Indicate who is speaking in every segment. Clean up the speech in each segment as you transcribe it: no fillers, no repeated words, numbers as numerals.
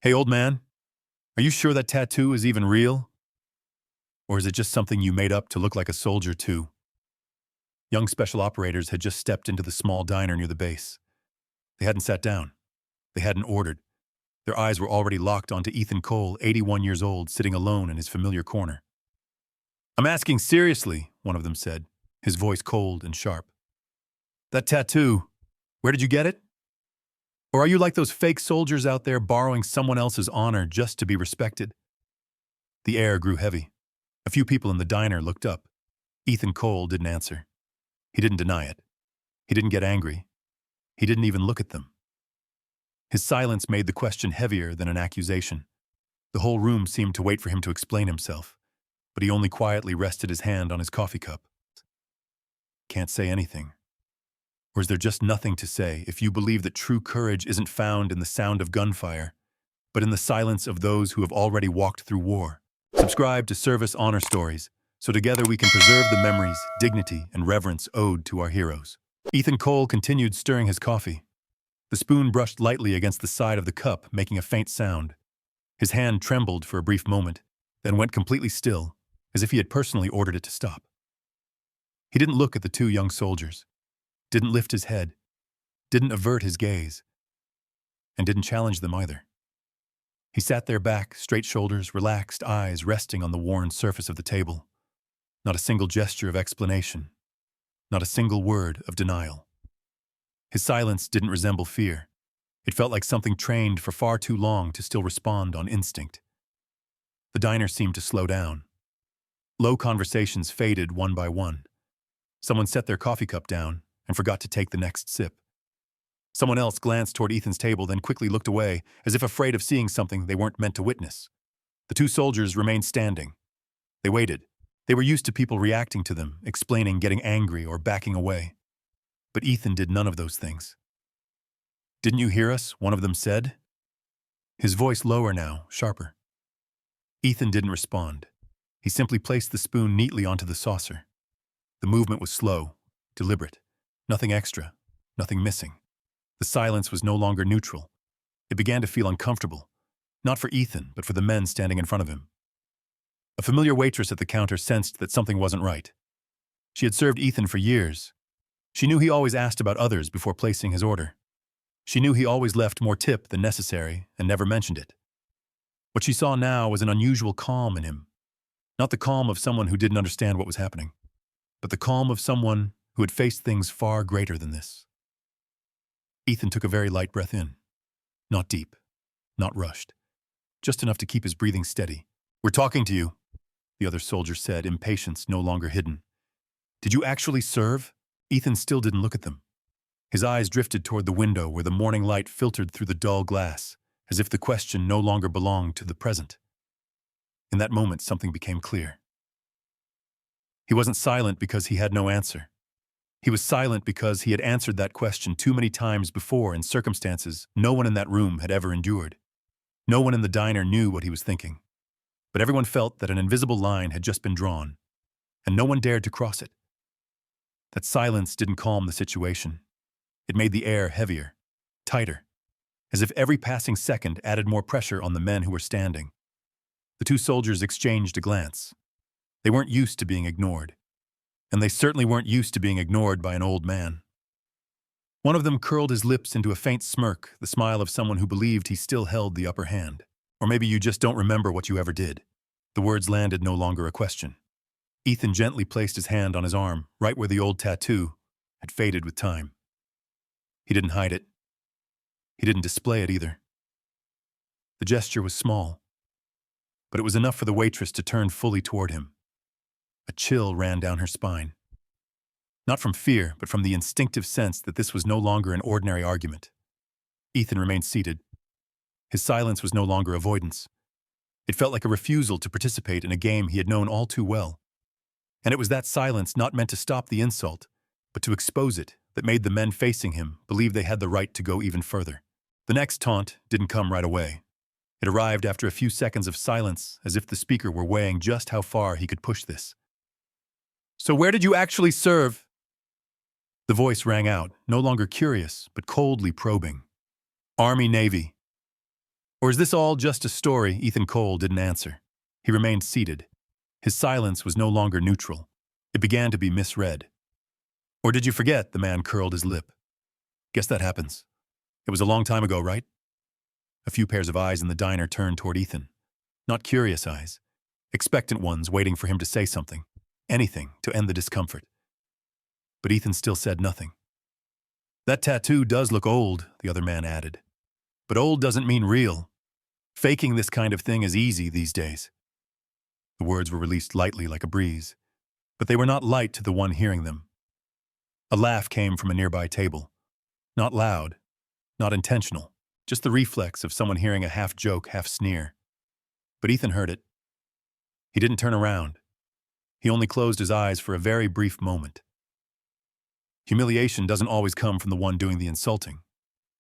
Speaker 1: Hey, old man, are you sure that tattoo is even real? Or is it just something you made up to look like a soldier, too? Young special operators had just stepped into the small diner near the base. They hadn't sat down. They hadn't ordered. Their eyes were already locked onto Ethan Cole, 81 years old, sitting alone in his familiar corner. I'm asking seriously, one of them said, his voice cold and sharp. That tattoo, where did you get it? Or are you like those fake soldiers out there borrowing someone else's honor just to be respected? The air grew heavy. A few people in the diner looked up. Ethan Cole didn't answer. He didn't deny it. He didn't get angry. He didn't even look at them. His silence made the question heavier than an accusation. The whole room seemed to wait for him to explain himself, but he only quietly rested his hand on his coffee cup. Can't say anything. Or is there just nothing to say if you believe that true courage isn't found in the sound of gunfire, but in the silence of those who have already walked through war? Subscribe to Service Honor Stories, so together we can preserve the memories, dignity, and reverence owed to our heroes. Ethan Cole continued stirring his coffee. The spoon brushed lightly against the side of the cup, making a faint sound. His hand trembled for a brief moment, then went completely still, as if he had personally ordered it to stop. He didn't look at the two young soldiers, didn't lift his head, didn't avert his gaze, and didn't challenge them either. He sat there back, straight shoulders, relaxed eyes resting on the worn surface of the table. Not a single gesture of explanation, not a single word of denial. His silence didn't resemble fear. It felt like something trained for far too long to still respond on instinct. The diner seemed to slow down. Low conversations faded one by one. Someone set their coffee cup down and forgot to take the next sip. Someone else glanced toward Ethan's table, then quickly looked away, as if afraid of seeing something they weren't meant to witness. The two soldiers remained standing. They waited. They were used to people reacting to them, explaining, getting angry, or backing away. But Ethan did none of those things. "Didn't you hear us?" one of them said. His voice lower now, sharper. Ethan didn't respond. He simply placed the spoon neatly onto the saucer. The movement was slow, deliberate. Nothing extra, nothing missing. The silence was no longer neutral. It began to feel uncomfortable, not for Ethan, but for the men standing in front of him. A familiar waitress at the counter sensed that something wasn't right. She had served Ethan for years. She knew he always asked about others before placing his order. She knew he always left more tip than necessary and never mentioned it. What she saw now was an unusual calm in him. Not the calm of someone who didn't understand what was happening, but the calm of someone who had faced things far greater than this. Ethan took a very light breath in. Not deep, not rushed. Just enough to keep his breathing steady. "We're talking to you," the other soldier said, impatience no longer hidden. "Did you actually serve?" Ethan still didn't look at them. His eyes drifted toward the window where the morning light filtered through the dull glass, as if the question no longer belonged to the present. In that moment, something became clear. He wasn't silent because he had no answer. He was silent because he had answered that question too many times before in circumstances no one in that room had ever endured. No one in the diner knew what he was thinking. But everyone felt that an invisible line had just been drawn, and no one dared to cross it. That silence didn't calm the situation. It made the air heavier, tighter, as if every passing second added more pressure on the men who were standing. The two soldiers exchanged a glance. They weren't used to being ignored, and they certainly weren't used to being ignored by an old man. One of them curled his lips into a faint smirk, the smile of someone who believed he still held the upper hand. "Or maybe you just don't remember what you ever did." The words landed no longer a question. Ethan gently placed his hand on his arm, right where the old tattoo had faded with time. He didn't hide it. He didn't display it either. The gesture was small, but it was enough for the waitress to turn fully toward him. A chill ran down her spine. Not from fear, but from the instinctive sense that this was no longer an ordinary argument. Ethan remained seated. His silence was no longer avoidance. It felt like a refusal to participate in a game he had known all too well. And it was that silence not meant to stop the insult, but to expose it, that made the men facing him believe they had the right to go even further. The next taunt didn't come right away. It arrived after a few seconds of silence, as if the speaker were weighing just how far he could push this. "So where did you actually serve?" The voice rang out, no longer curious, but coldly probing. "Army, Navy." Or is this all just a story? Ethan Cole didn't answer. He remained seated. His silence was no longer neutral. It began to be misread. Or did you forget? The man curled his lip. Guess that happens. It was a long time ago, right? A few pairs of eyes in the diner turned toward Ethan. Not curious eyes. Expectant ones waiting for him to say something. Anything to end the discomfort. But Ethan still said nothing. That tattoo does look old, the other man added. But old doesn't mean real. Faking this kind of thing is easy these days. The words were released lightly like a breeze, but they were not light to the one hearing them. A laugh came from a nearby table. Not loud, not intentional, just the reflex of someone hearing a half-joke, half-sneer. But Ethan heard it. He didn't turn around. He only closed his eyes for a very brief moment. Humiliation doesn't always come from the one doing the insulting.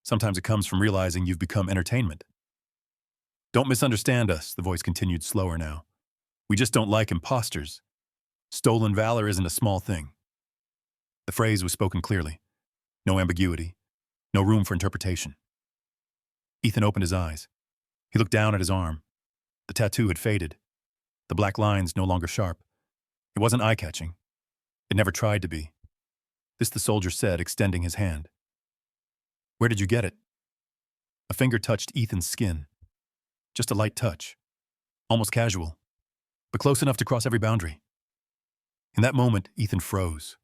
Speaker 1: Sometimes it comes from realizing you've become entertainment. Don't misunderstand us, the voice continued slower now. We just don't like imposters. Stolen valor isn't a small thing. The phrase was spoken clearly. No ambiguity. No room for interpretation. Ethan opened his eyes. He looked down at his arm. The tattoo had faded. The black lines no longer sharp. It wasn't eye-catching. It never tried to be. This the soldier said, extending his hand. Where did you get it? A finger touched Ethan's skin. Just a light touch. Almost casual, but close enough to cross every boundary. In that moment, Ethan froze.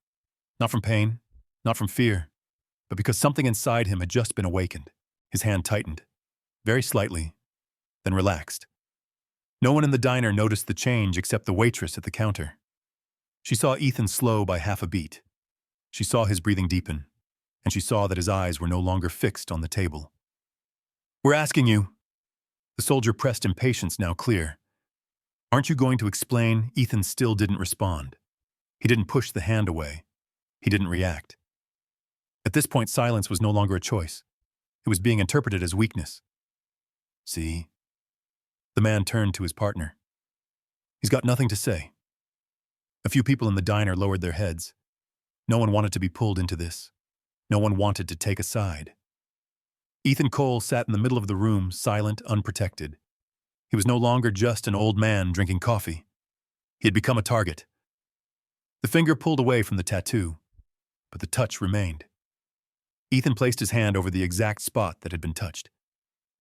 Speaker 1: Not from pain, not from fear, but because something inside him had just been awakened. His hand tightened, very slightly, then relaxed. No one in the diner noticed the change except the waitress at the counter. She saw Ethan slow by half a beat. She saw his breathing deepen, and she saw that his eyes were no longer fixed on the table. We're asking you. The soldier pressed impatience now clear. Aren't you going to explain? Ethan still didn't respond. He didn't push the hand away. He didn't react. At this point, silence was no longer a choice. It was being interpreted as weakness. See? The man turned to his partner. He's got nothing to say. A few people in the diner lowered their heads. No one wanted to be pulled into this. No one wanted to take a side. Ethan Cole sat in the middle of the room, silent, unprotected. He was no longer just an old man drinking coffee. He had become a target. The finger pulled away from the tattoo, but the touch remained. Ethan placed his hand over the exact spot that had been touched.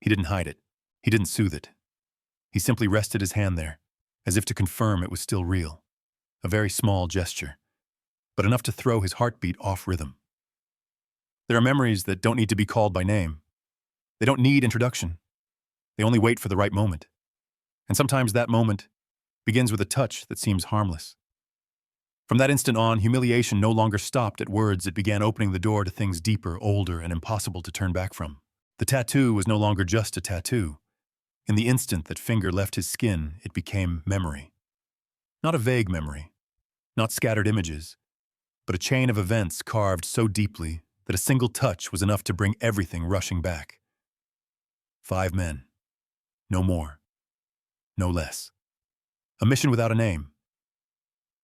Speaker 1: He didn't hide it. He didn't soothe it. He simply rested his hand there, as if to confirm it was still real. A very small gesture, but enough to throw his heartbeat off rhythm. There are memories that don't need to be called by name. They don't need introduction. They only wait for the right moment. And sometimes that moment begins with a touch that seems harmless. From that instant on, humiliation no longer stopped at words. It began opening the door to things deeper, older, and impossible to turn back from. The tattoo was no longer just a tattoo. In the instant that finger left his skin, it became memory. Not a vague memory, not scattered images, but a chain of events carved so deeply that a single touch was enough to bring everything rushing back. 5 men. No more. No less. A mission without a name.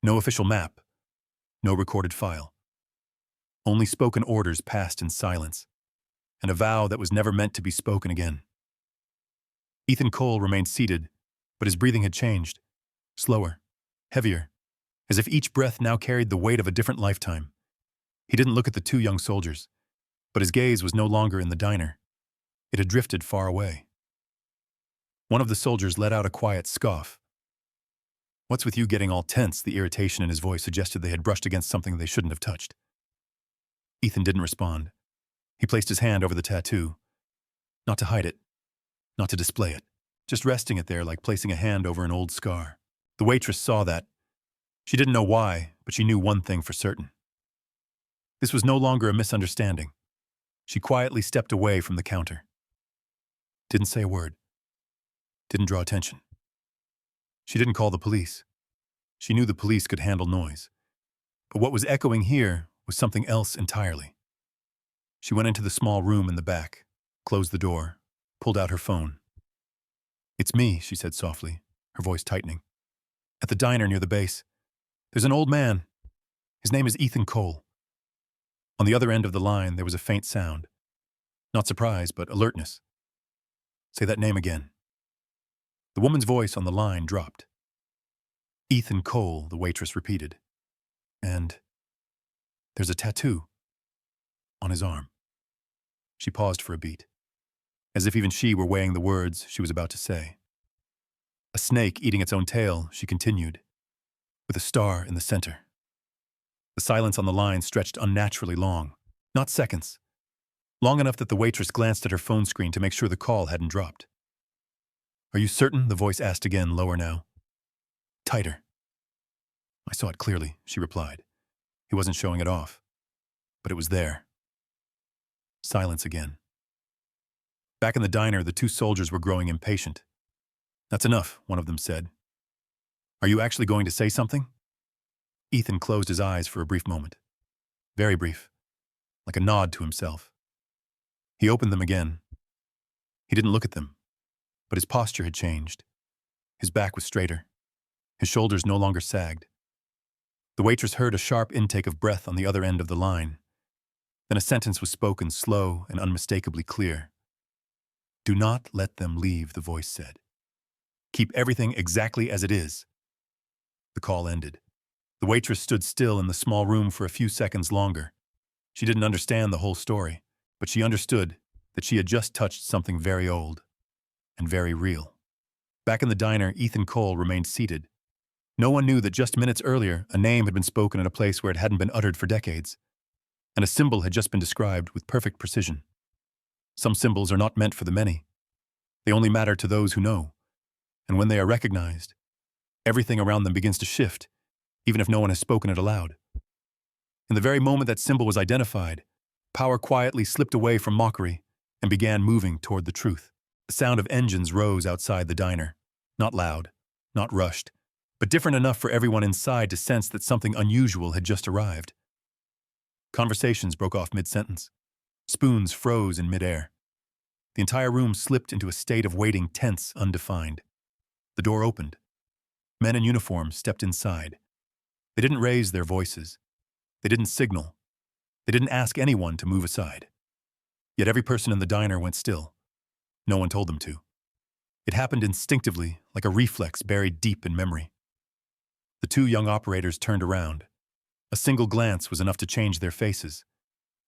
Speaker 1: No official map. No recorded file. Only spoken orders passed in silence, and a vow that was never meant to be spoken again. Ethan Cole remained seated, but his breathing had changed. Slower, heavier, as if each breath now carried the weight of a different lifetime. He didn't look at the 2 young soldiers, but his gaze was no longer in the diner. It had drifted far away. One of the soldiers let out a quiet scoff. What's with you getting all tense? The irritation in his voice suggested they had brushed against something they shouldn't have touched. Ethan didn't respond. He placed his hand over the tattoo. Not to hide it. Not to display it. Just resting it there like placing a hand over an old scar. The waitress saw that. She didn't know why, but she knew one thing for certain. This was no longer a misunderstanding. She quietly stepped away from the counter. Didn't say a word. Didn't draw attention. She didn't call the police. She knew the police could handle noise. But what was echoing here was something else entirely. She went into the small room in the back, closed the door, pulled out her phone. It's me, she said softly, her voice tightening. At the diner near the base. There's an old man. His name is Ethan Cole. On the other end of the line, there was a faint sound. Not surprise, but alertness. Say that name again. The woman's voice on the line dropped. Ethan Cole, the waitress repeated. And there's a tattoo on his arm. She paused for a beat, as if even she were weighing the words she was about to say. A snake eating its own tail, she continued, with a star in the center. The silence on the line stretched unnaturally long, not seconds, long enough that the waitress glanced at her phone screen to make sure the call hadn't dropped. Are you certain? The voice asked again, lower now. Tighter. I saw it clearly, she replied. He wasn't showing it off, but it was there. Silence again. Back in the diner, the two soldiers were growing impatient. That's enough, one of them said. Are you actually going to say something? Ethan closed his eyes for a brief moment. Very brief, like a nod to himself. He opened them again. He didn't look at them, but his posture had changed. His back was straighter. His shoulders no longer sagged. The waitress heard a sharp intake of breath on the other end of the line. Then a sentence was spoken, slow and unmistakably clear. Do not let them leave, the voice said. Keep everything exactly as it is. The call ended. The waitress stood still in the small room for a few seconds longer. She didn't understand the whole story, but she understood that she had just touched something very old and very real. Back in the diner, Ethan Cole remained seated. No one knew that just minutes earlier, a name had been spoken in a place where it hadn't been uttered for decades, and a symbol had just been described with perfect precision. Some symbols are not meant for the many. They only matter to those who know. And when they are recognized, everything around them begins to shift, even if no one has spoken it aloud. In the very moment that symbol was identified, power quietly slipped away from mockery and began moving toward the truth. The sound of engines rose outside the diner. Not loud, not rushed, but different enough for everyone inside to sense that something unusual had just arrived. Conversations broke off mid-sentence. Spoons froze in midair. The entire room slipped into a state of waiting, tense, undefined. The door opened. Men in uniform stepped inside. They didn't raise their voices. They didn't signal. They didn't ask anyone to move aside. Yet every person in the diner went still. No one told them to. It happened instinctively, like a reflex buried deep in memory. The two young operators turned around. A single glance was enough to change their faces.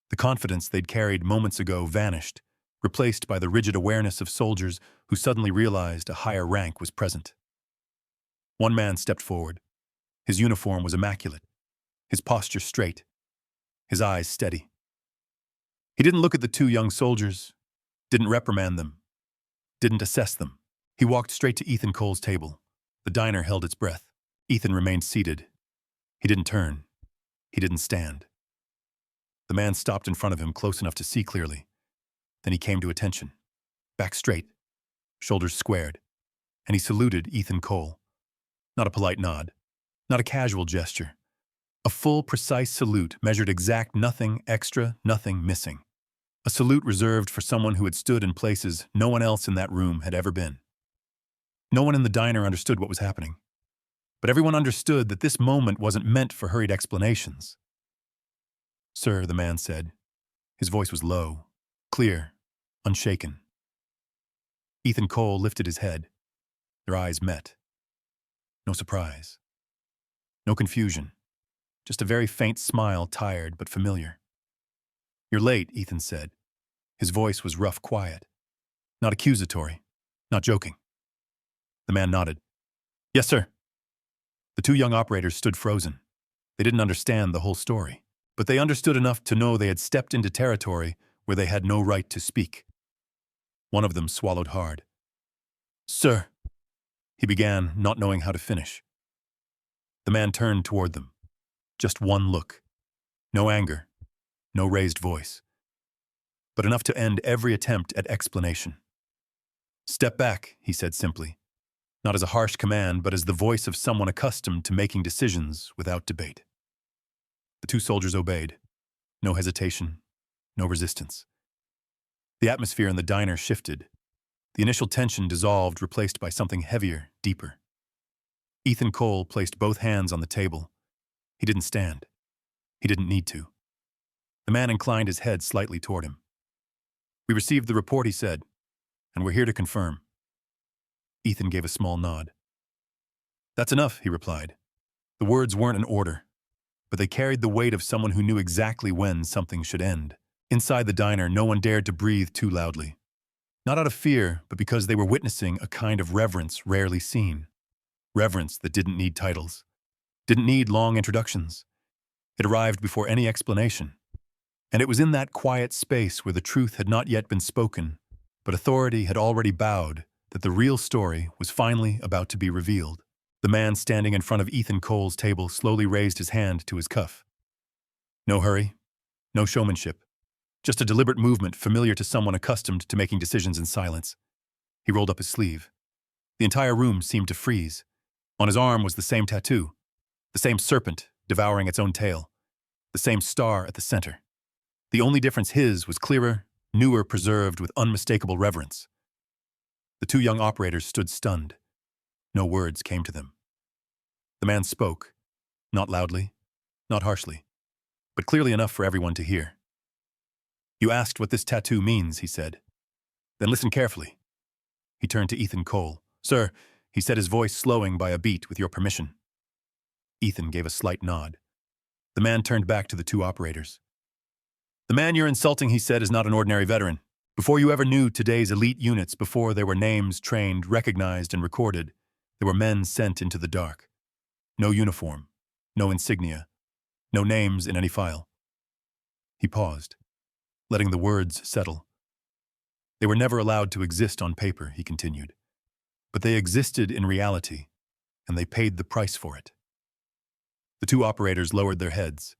Speaker 1: The confidence they'd carried moments ago vanished, replaced by the rigid awareness of soldiers who suddenly realized a higher rank was present. One man stepped forward. His uniform was immaculate, his posture straight, his eyes steady. He didn't look at the two young soldiers, didn't reprimand them, didn't assess them. He walked straight to Ethan Cole's table. The diner held its breath. Ethan remained seated. He didn't turn. He didn't stand. The man stopped in front of him, close enough to see clearly. Then he came to attention. Back straight, shoulders squared, and he saluted Ethan Cole. Not a polite nod, not a casual gesture. A full, precise salute, measured exact, nothing extra, nothing missing. A salute reserved for someone who had stood in places no one else in that room had ever been. No one in the diner understood what was happening. But everyone understood that this moment wasn't meant for hurried explanations. Sir, the man said. His voice was low, clear, unshaken. Ethan Cole lifted his head. Their eyes met. No surprise. No confusion. Just a very faint smile, tired but familiar. You're late, Ethan said. His voice was rough, quiet. Not accusatory, not joking. The man nodded. Yes, sir. The two young operators stood frozen. They didn't understand the whole story, but they understood enough to know they had stepped into territory where they had no right to speak. One of them swallowed hard. Sir, he began, not knowing how to finish. The man turned toward them. Just one look. No anger, no raised voice, but enough to end every attempt at explanation. Step back, he said simply, not as a harsh command, but as the voice of someone accustomed to making decisions without debate. The two soldiers obeyed. No hesitation, no resistance. The atmosphere in the diner shifted. The initial tension dissolved, replaced by something heavier, deeper. Ethan Cole placed both hands on the table. He didn't stand. He didn't need to. The man inclined his head slightly toward him. We received the report, he said. and we're here to confirm. Ethan gave a small nod. That's enough, he replied. The words weren't an order, but they carried the weight of someone who knew exactly when something should end. Inside the diner, no one dared to breathe too loudly. Not out of fear, but because they were witnessing a kind of reverence rarely seen. Reverence that didn't need titles, didn't need long introductions. It arrived before any explanation. And it was in that quiet space where the truth had not yet been spoken, but authority had already bowed, that the real story was finally about to be revealed. The man standing in front of Ethan Cole's table slowly raised his hand to his cuff. No hurry, no showmanship, just a deliberate movement familiar to someone accustomed to making decisions in silence. He rolled up his sleeve. The entire room seemed to freeze. On his arm was the same tattoo, the same serpent devouring its own tail, the same star at the center. The only difference his was clearer, newer, preserved with unmistakable reverence. The two young operators stood stunned. No words came to them. The man spoke, not loudly, not harshly, but clearly enough for everyone to hear. You asked what this tattoo means, he said. Then listen carefully. He turned to Ethan Cole. Sir, he said, his voice slowing by a beat, with your permission. Ethan gave a slight nod. The man turned back to the two operators. The man you're insulting, he said, is not an ordinary veteran. Before you ever knew today's elite units, before there were names trained, recognized, and recorded, there were men sent into the dark. No uniform, no insignia, no names in any file. He paused, letting the words settle. They were never allowed to exist on paper, he continued. But they existed in reality, and they paid the price for it. The two operators lowered their heads.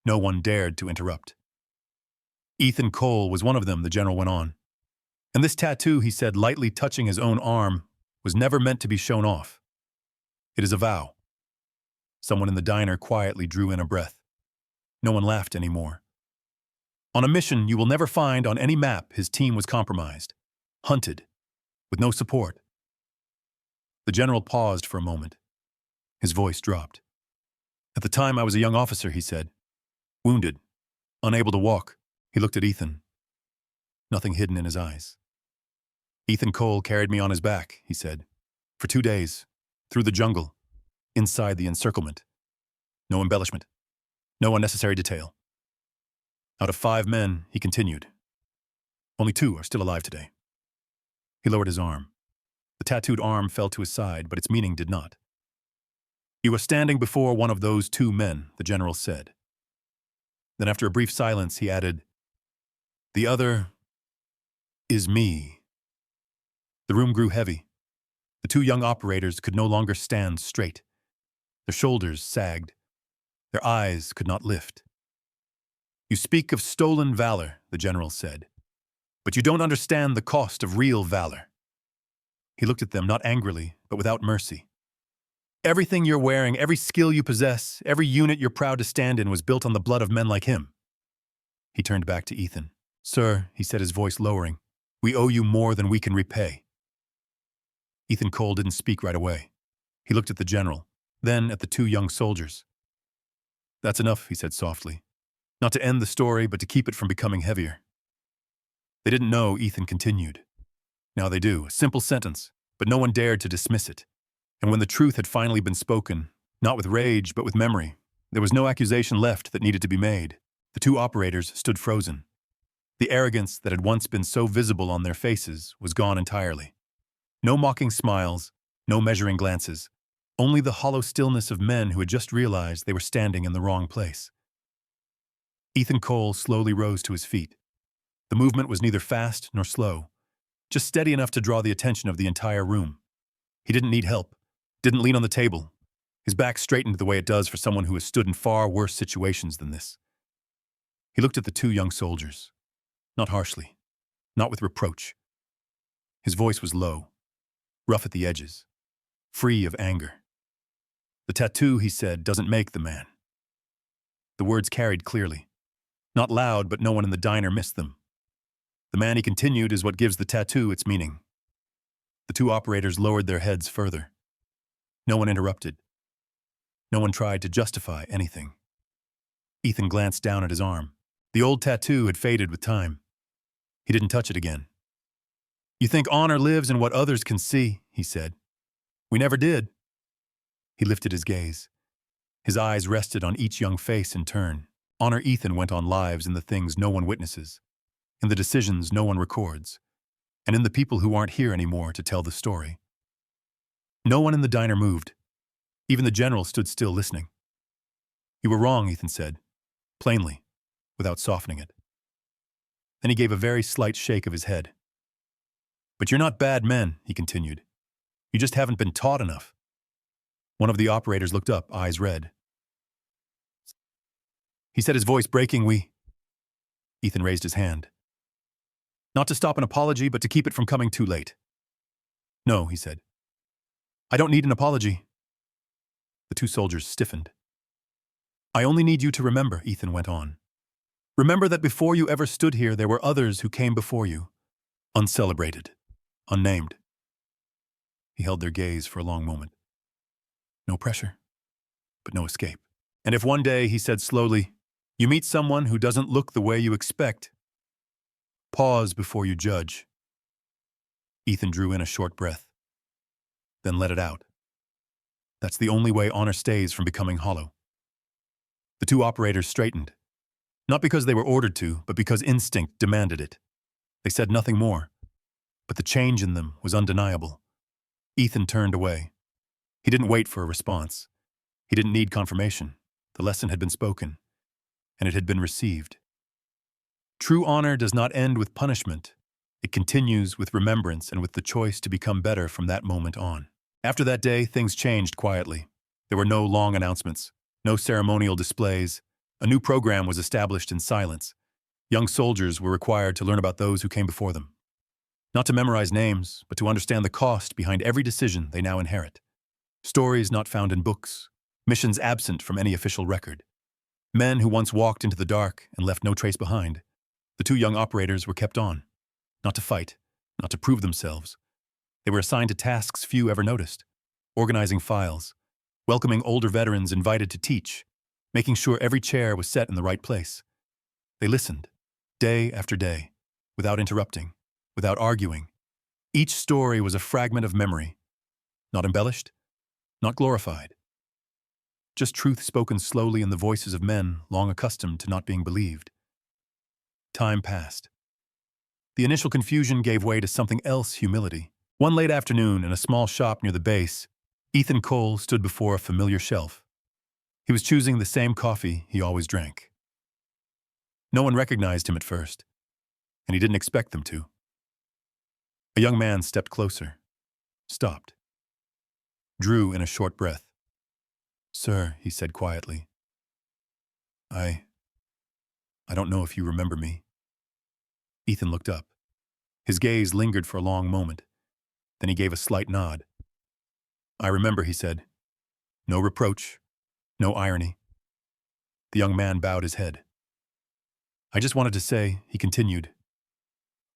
Speaker 1: No one dared to interrupt. Ethan Cole was one of them, the general went on. And this tattoo, he said, lightly touching his own arm, was never meant to be shown off. It is a vow. Someone in the diner quietly drew in a breath. No one laughed anymore. On a mission you will never find on any map, his team was compromised, hunted, with no support. The general paused for a moment. His voice dropped. At the time I was a young officer, he said. Wounded, unable to walk. He looked at Ethan. Nothing hidden in his eyes. Ethan Cole carried me on his back, he said. For 2 days, through the jungle, inside the encirclement. No embellishment, no unnecessary detail. Out of 5 men, he continued, only 2 are still alive today. He lowered his arm. The tattooed arm fell to his side, but its meaning did not. You are standing before one of those 2 men, the general said. Then after a brief silence, he added, the other is me. The room grew heavy. The 2 young operators could no longer stand straight. Their shoulders sagged. Their eyes could not lift. You speak of stolen valor, the general said, but you don't understand the cost of real valor. He looked at them not angrily, but without mercy. Everything you're wearing, every skill you possess, every unit you're proud to stand in was built on the blood of men like him. He turned back to Ethan. Sir, he said, his voice lowering, we owe you more than we can repay. Ethan Cole didn't speak right away. He looked at the general, then at the 2 young soldiers. That's enough, he said softly. Not to end the story, but to keep it from becoming heavier. They didn't know, Ethan continued. Now they do, a simple sentence, but no one dared to dismiss it. And when the truth had finally been spoken, not with rage, but with memory, there was no accusation left that needed to be made. The 2 operators stood frozen. The arrogance that had once been so visible on their faces was gone entirely. No mocking smiles, no measuring glances, only the hollow stillness of men who had just realized they were standing in the wrong place. Ethan Cole slowly rose to his feet. The movement was neither fast nor slow, just steady enough to draw the attention of the entire room. He didn't need help, didn't lean on the table. His back straightened the way it does for someone who has stood in far worse situations than this. He looked at the 2 young soldiers, not harshly, not with reproach. His voice was low, rough at the edges, free of anger. The tattoo, he said, doesn't make the man. The words carried clearly. Not loud, but no one in the diner missed them. The man, he continued, is what gives the tattoo its meaning. The 2 operators lowered their heads further. No one interrupted. No one tried to justify anything. Ethan glanced down at his arm. The old tattoo had faded with time. He didn't touch it again. You think honor lives in what others can see, he said. We never did. He lifted his gaze. His eyes rested on each young face in turn. Honor Ethan went on lives in the things no one witnesses, in the decisions no one records, and in the people who aren't here anymore to tell the story. No one in the diner moved. Even the general stood still listening. You were wrong, Ethan said, plainly, without softening it. Then he gave a very slight shake of his head. But you're not bad men, he continued. You just haven't been taught enough. One of the operators looked up, eyes red. He said, his voice breaking, Ethan raised his hand. Not to stop an apology, but to keep it from coming too late. No, he said. I don't need an apology. The two soldiers stiffened. I only need you to remember, Ethan went on. Remember that before you ever stood here, there were others who came before you. Uncelebrated. Unnamed. He held their gaze for a long moment. No pressure, but no escape. And if one day, he said slowly, you meet someone who doesn't look the way you expect, pause before you judge. Ethan drew in a short breath, then let it out. That's the only way honor stays from becoming hollow. The two operators straightened, not because they were ordered to, but because instinct demanded it. They said nothing more, but the change in them was undeniable. Ethan turned away. He didn't wait for a response. He didn't need confirmation. The lesson had been spoken, and it had been received. True honor does not end with punishment. It continues with remembrance and with the choice to become better from that moment on. After that day, things changed quietly. There were no long announcements, no ceremonial displays. A new program was established in silence. Young soldiers were required to learn about those who came before them. Not to memorize names, but to understand the cost behind every decision they now inherit. Stories not found in books, missions absent from any official record. Men who once walked into the dark and left no trace behind. The two young operators were kept on, not to fight, not to prove themselves. They were assigned to tasks few ever noticed, organizing files, welcoming older veterans invited to teach, making sure every chair was set in the right place. They listened, day after day, without interrupting, without arguing. Each story was a fragment of memory, not embellished, not glorified. Just truth spoken slowly in the voices of men long accustomed to not being believed. Time passed. The initial confusion gave way to something else, humility. One late afternoon in a small shop near the base, Ethan Cole stood before a familiar shelf. He was choosing the same coffee he always drank. No one recognized him at first, and he didn't expect them to. A young man stepped closer, stopped, drew in a short breath. Sir, he said quietly, I don't know if you remember me. Ethan looked up. His gaze lingered for a long moment. Then he gave a slight nod. I remember, he said. No reproach, no irony. The young man bowed his head. I just wanted to say, he continued,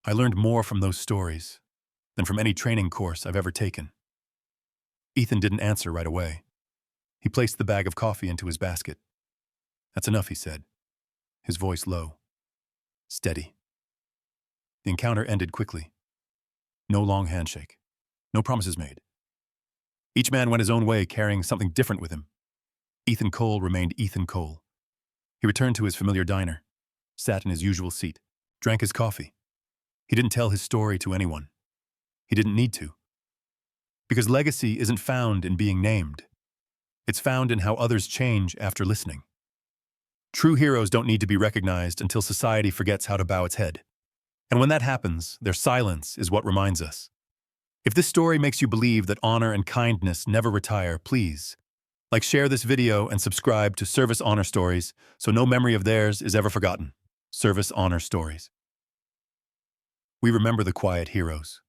Speaker 1: I learned more from those stories than from any training course I've ever taken. Ethan didn't answer right away. He placed the bag of coffee into his basket. That's enough, he said, his voice low, steady. The encounter ended quickly. No long handshake. No promises made. Each man went his own way, carrying something different with him. Ethan Cole remained Ethan Cole. He returned to his familiar diner, sat in his usual seat, drank his coffee. He didn't tell his story to anyone. He didn't need to. Because legacy isn't found in being named. It's found in how others change after listening. True heroes don't need to be recognized until society forgets how to bow its head. And when that happens, their silence is what reminds us. If this story makes you believe that honor and kindness never retire, please, share this video and subscribe to Service Honor Stories so no memory of theirs is ever forgotten. Service Honor Stories. We remember the quiet heroes.